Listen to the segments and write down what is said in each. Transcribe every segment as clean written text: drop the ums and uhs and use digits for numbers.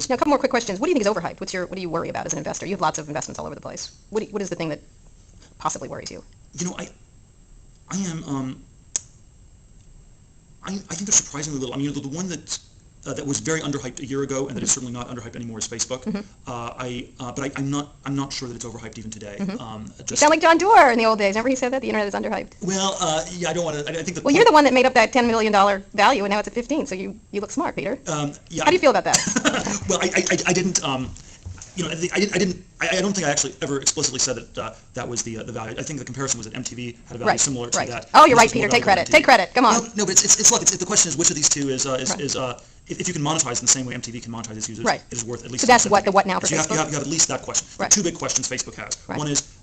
Now, a couple more quick questions. What do you think is overhyped? What do you worry about as an investor? You have lots of investments all over the place. What is the thing that possibly worries you? You know, I am, I think they're surprisingly little. I mean, the one that was very underhyped a year ago, and that is certainly not underhyped anymore, is Facebook. But I'm not sure that it's overhyped even today. You sound like John Doerr in the old days. Remember he said that the internet is underhyped? Well, yeah, I don't want to. I think Well, you're the one that made up that $10 million value, and now it's at 15. So you look smart, Peter. Yeah. How do you feel about that? Well, I didn't. You know, I don't think I actually ever explicitly said that that was the value. I think the comparison was that MTV had a value similar to that. Oh, you're right, Peter. Take credit. Take credit. Come on. No, but it's look. The question is which of these two is if you can monetize in the same way MTV can monetize its users, it is worth at least. So that's what the what now for Facebook. Facebook. You have at least that question. There are two big questions Facebook has. One is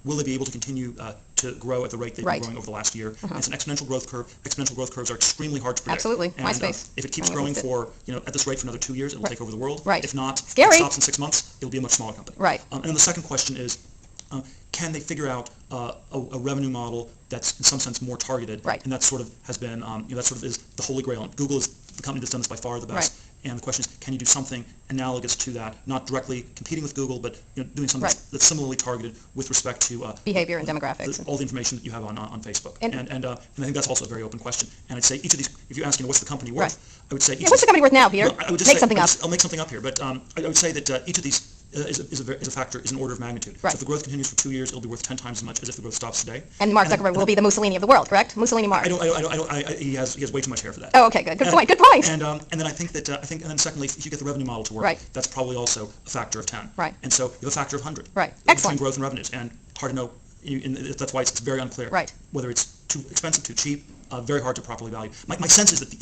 will they be able to continue to grow at the rate they've been growing over the last year? It's an exponential growth curve. Exponential growth curves are extremely hard to predict. Absolutely. And, MySpace. If it keeps growing for at this rate for another 2 years, it will take over the world. Right. If not, Scary. If it stops in 6 months, it'll be a much smaller company. Right. And then the second question is, can they figure out a revenue model that's in some sense more targeted? Right. And that sort of has been, that sort of is the holy grail. And Google is the company that's done this by far the best. Right. And the question is, can you do something analogous to that, not directly competing with Google, but doing something that's similarly targeted with respect to behavior and demographics, all the information that you have on Facebook. And I think that's also a very open question. And I'd say each of these, if you ask, what's the company worth, I would say. What's the company worth now, Peter? Well, I would just make say, something up. I'll make something up here, but I would say that each of these is a factor, is an order of magnitude. Right. So if the growth continues for 2 years, it'll be worth 10 times as much as if the growth stops today. And Mark Zuckerberg will be the Mussolini of the world, correct? Mussolini Mark. He has way too much hair for that. Oh, okay, good. Good point. Good point. And then I think and then secondly, if you get the revenue model to work, that's probably also a factor of 10. Right. And so you have a factor of 100. Right. Between Excellent. growth and revenues, and hard to know. That's why it's very unclear. Right. Whether it's too expensive, too cheap, very hard to properly value. My sense is that the